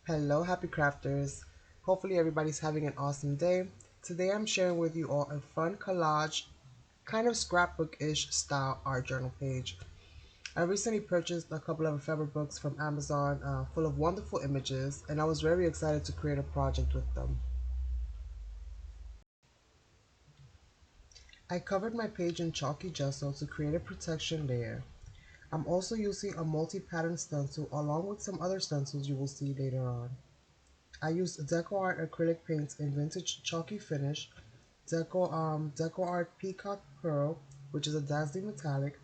Hello, happy crafters. Hopefully, everybody's having an awesome day. Today, I'm sharing with you all a fun collage, kind of scrapbook ish style art journal page. I recently purchased a couple of ephemera books from Amazon full of wonderful images, and I was very excited to create a project with them. I covered my page in chalky gesso to create a protection layer. I'm also using a multi-pattern stencil along with some other stencils you will see later on. I used Deco Art acrylic paints in vintage chalky finish, Deco Art Peacock Pearl, which is a dazzling metallic,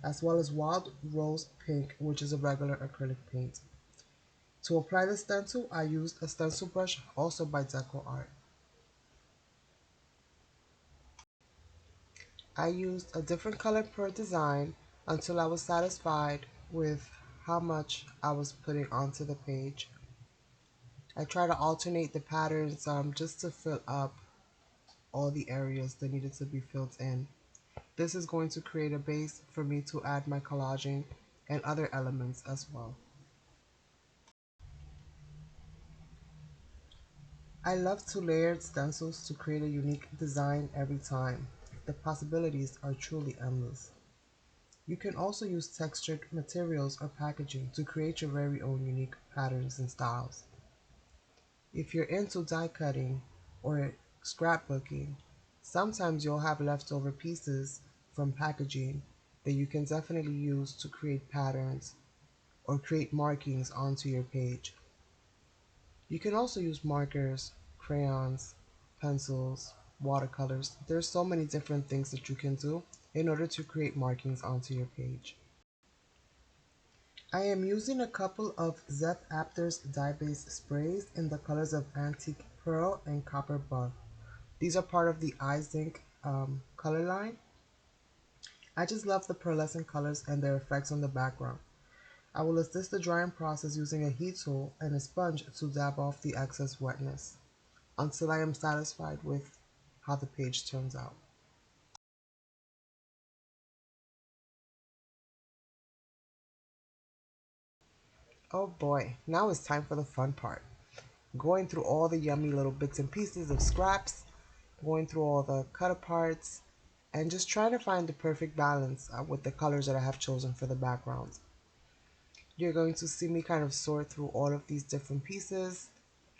as well as Wild Rose Pink, which is a regular acrylic paint. To apply the stencil, I used a stencil brush also by Deco Art. I used a different color per design until I was satisfied with how much I was putting onto the page. I try to alternate the patterns just to fill up all the areas that needed to be filled in. This is going to create a base for me to add my collaging and other elements as well. I love to layer stencils to create a unique design every time. The possibilities are truly endless. You can also use textured materials or packaging to create your very own unique patterns and styles. If you're into die cutting or scrapbooking, sometimes you'll have leftover pieces from packaging that you can definitely use to create patterns or create markings onto your page. You can also use markers, crayons, pencils, watercolors. There's so many different things that you can do in order to create markings onto your page. I am using a couple of Zep Aptors dye-based sprays in the colors of Antique Pearl and Copper Buff. These are part of the iZinc color line. I just love the pearlescent colors and their effects on the background. I will assist the drying process using a heat tool and a sponge to dab off the excess wetness until I am satisfied with how the page turns out. Oh boy, now it's time for the fun part. Going through all the yummy little bits and pieces of scraps, going through all the cut aparts, and just trying to find the perfect balance with the colors that I have chosen for the backgrounds. You're going to see me kind of sort through all of these different pieces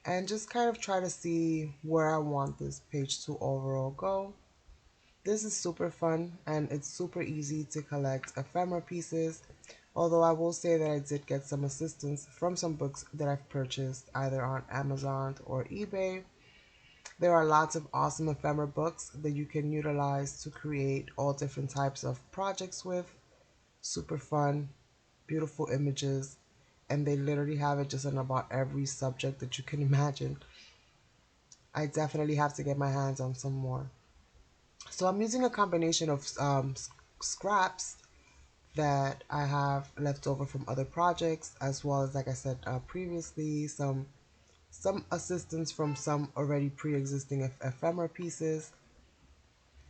and just kind of try to see where I want this page to overall go. This is super fun and it's super easy to collect ephemera pieces, although I will say that I did get some assistance from some books that I've purchased either on Amazon or eBay. There are lots of awesome ephemera books that you can utilize to create all different types of projects with. Super fun, beautiful images, and they literally have it just on about every subject that you can imagine. I definitely have to get my hands on some more. So I'm using a combination of scraps that I have left over from other projects, as well as, like I said previously, some assistance from some already pre-existing ephemera pieces.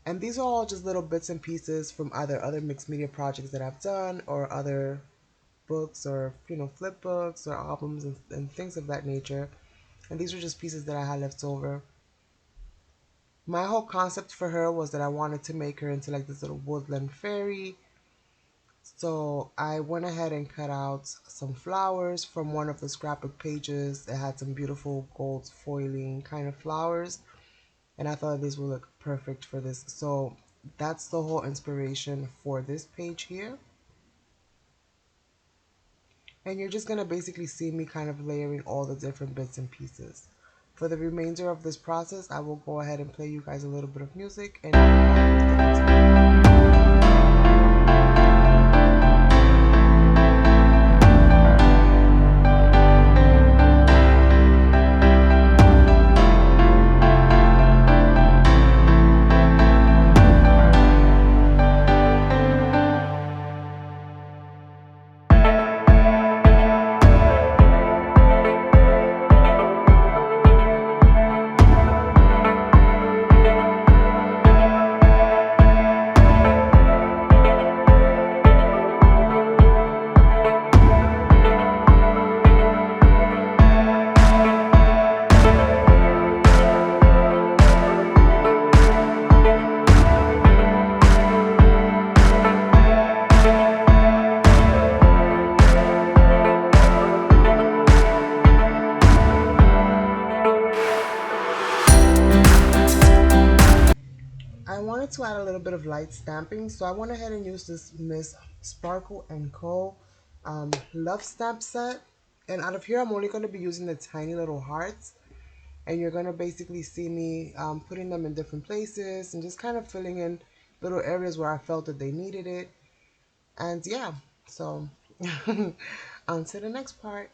And these are all just little bits and pieces from either other mixed media projects that I've done or other books or flip books or albums and things of that nature. And these were just pieces that I had left over. My whole concept for her was that I wanted to make her into like this little woodland fairy. So I went ahead and cut out some flowers from one of the scrapbook pages. It had some beautiful gold foiling kind of flowers, and I thought this would look perfect for this. So that's the whole inspiration for this page here. And you're just going to basically see me kind of layering all the different bits and pieces. For the remainder of this process, I will go ahead and play you guys a little bit of music and little bit of light stamping. So I went ahead and used this Miss Sparkle and Co. Love Stamp set. And out of here, I'm only going to be using the tiny little hearts. And you're going to basically see me putting them in different places and just kind of filling in little areas where I felt that they needed it. And yeah, so on to the next part.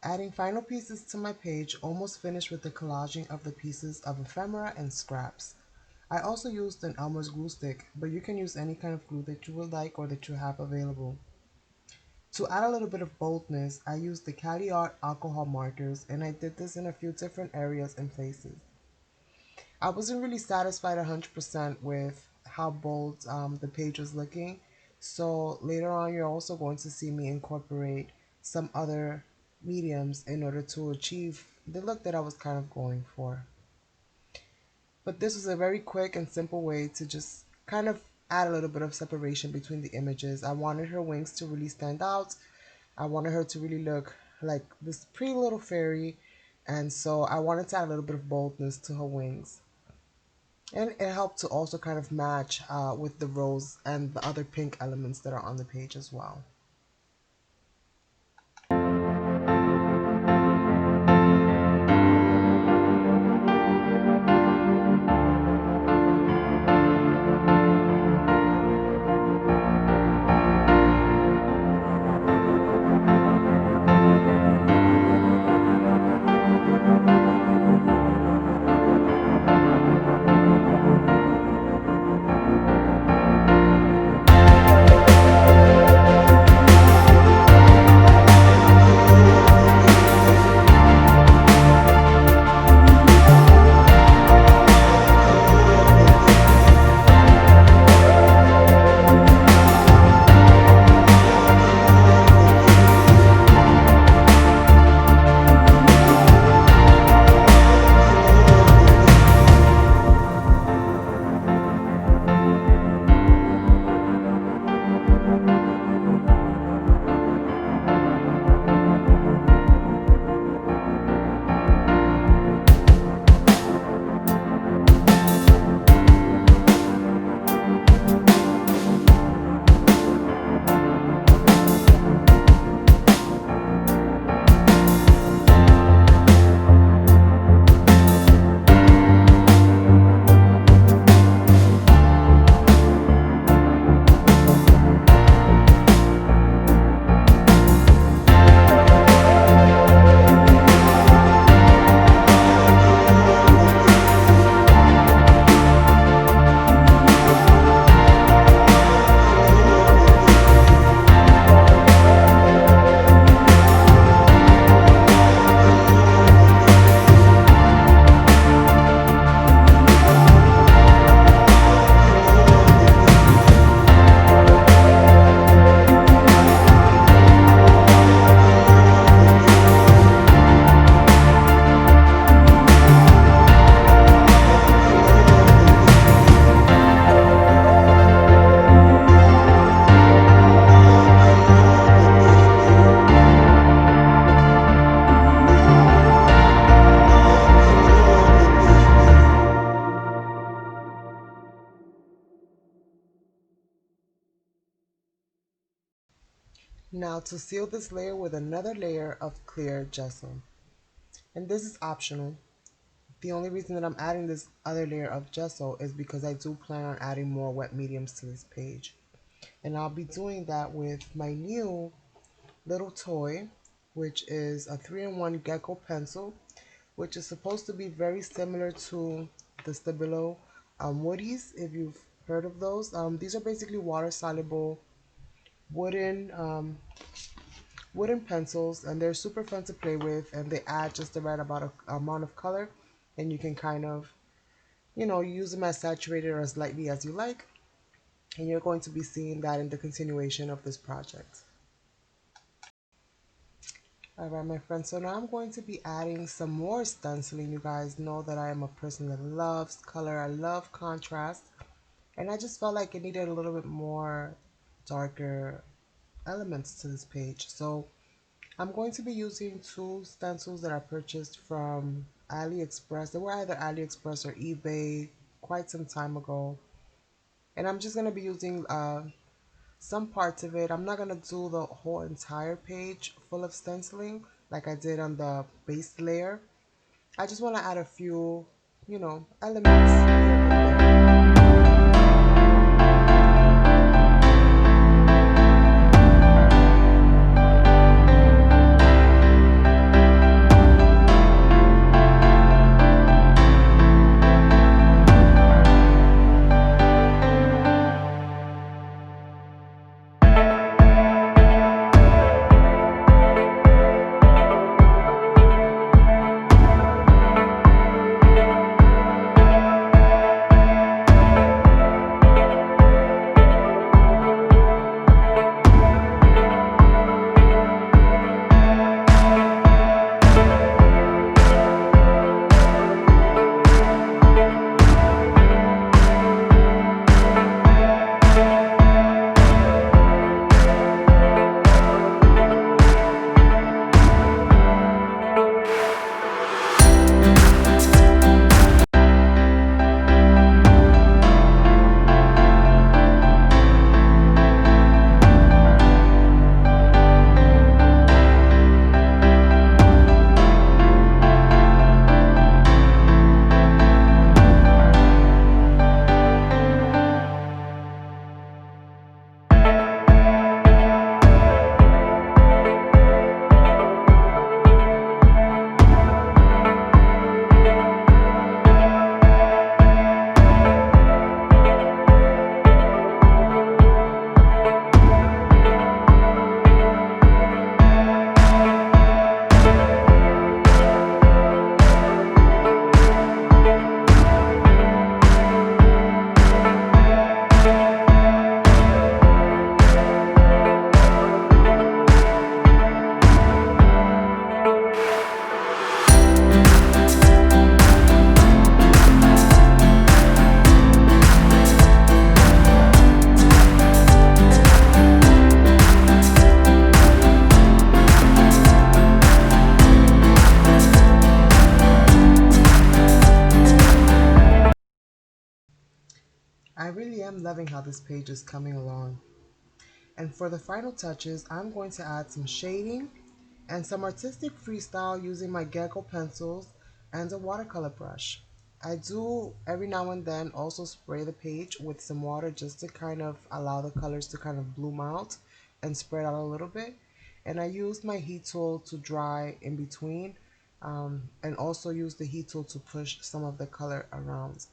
Adding final pieces to my page, almost finished with the collaging of the pieces of ephemera and scraps. I also used an Elmer's glue stick, but you can use any kind of glue that you would like or that you have available. To add a little bit of boldness, I used the Cali Art alcohol markers, and I did this in a few different areas and places. I wasn't really satisfied 100% with how bold the page was looking, so later on you're also going to see me incorporate some other mediums in order to achieve the look that I was kind of going for. But this was a very quick and simple way to just kind of add a little bit of separation between the images. I wanted her wings to really stand out. I wanted her to really look like this pretty little fairy, and so I wanted to add a little bit of boldness to her wings. And it helped to also kind of match with the rose and the other pink elements that are on the page as well. Now to seal this layer with another layer of clear gesso. And this is optional. The only reason that I'm adding this other layer of gesso is because I do plan on adding more wet mediums to this page. And I'll be doing that with my new little toy, which is a 3-in-1 gecko pencil, which is supposed to be very similar to the Stabilo Woodies, if you've heard of those. These are basically water-soluble wooden wooden pencils, and they're super fun to play with, and they add just the right amount of color, and you can kind of, use them as saturated or as lightly as you like, and you're going to be seeing that in the continuation of this project. Alright, my friends, so now I'm going to be adding some more stenciling. You guys know that I am a person that loves color, I love contrast, and I just felt like it needed a little bit more darker elements to this page. So I'm going to be using two stencils that I purchased from AliExpress. They were either AliExpress or eBay quite some time ago. And I'm just going to be using some parts of it. I'm not going to do the whole entire page full of stenciling like I did on the base layer. I just want to add a few, elements here and there. really am loving how this page is coming along. And for the final touches, I'm going to add some shading and some artistic freestyle using my gecko pencils and a watercolor brush. I do every now and then also spray the page with some water just to kind of allow the colors to kind of bloom out and spread out a little bit. And I use my heat tool to dry in between, and also use the heat tool to push some of the color around.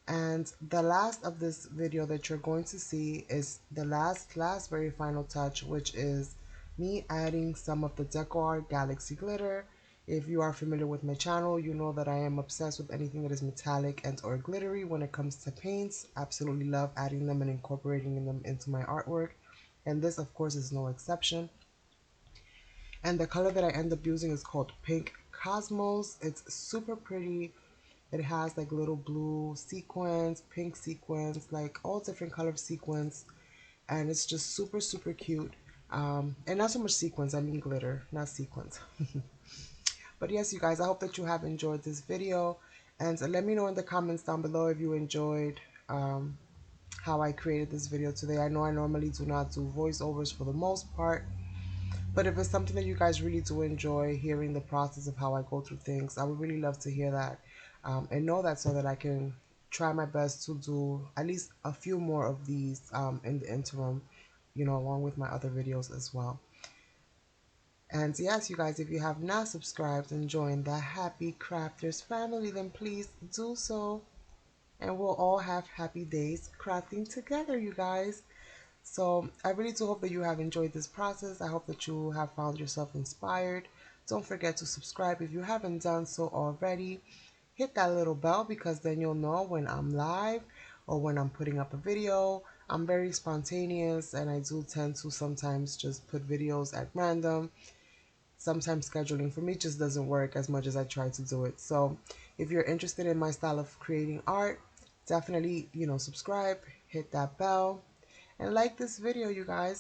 And the last of this video that you're going to see is the last very final touch, which is me adding some of the Deco Art Galaxy glitter. If you are familiar with my channel, you know that I am obsessed with anything that is metallic and or glittery when it comes to paints. Absolutely love adding them and incorporating them into my artwork. And this, of course, is no exception. And the color that I end up using is called Pink Cosmos. It's super pretty. It has like little blue sequins, pink sequins, like all different color sequins, and it's just super cute. And not so much sequins, I mean glitter, not sequins. But yes, you guys, I hope that you have enjoyed this video, and let me know in the comments down below if you enjoyed how I created this video today. I know I normally do not do voiceovers for the most part, but if it's something that you guys really do enjoy hearing the process of how I go through things, I would really love to hear that, and know that, so that I can try my best to do at least a few more of these in the interim, you know, along with my other videos as well. And yes, you guys, if you have not subscribed and joined the Happy Crafters family, then please do so. And we'll all have happy days crafting together, you guys. So I really do hope that you have enjoyed this process. I hope that you have found yourself inspired. Don't forget to subscribe if you haven't done so already. Hit that little bell, because then you'll know when I'm live or when I'm putting up a video. I'm very spontaneous, and I do tend to sometimes just put videos at random. Sometimes scheduling for me just doesn't work as much as I try to do it. So if you're interested in my style of creating art, definitely, you know, subscribe, hit that bell, and like this video, you guys.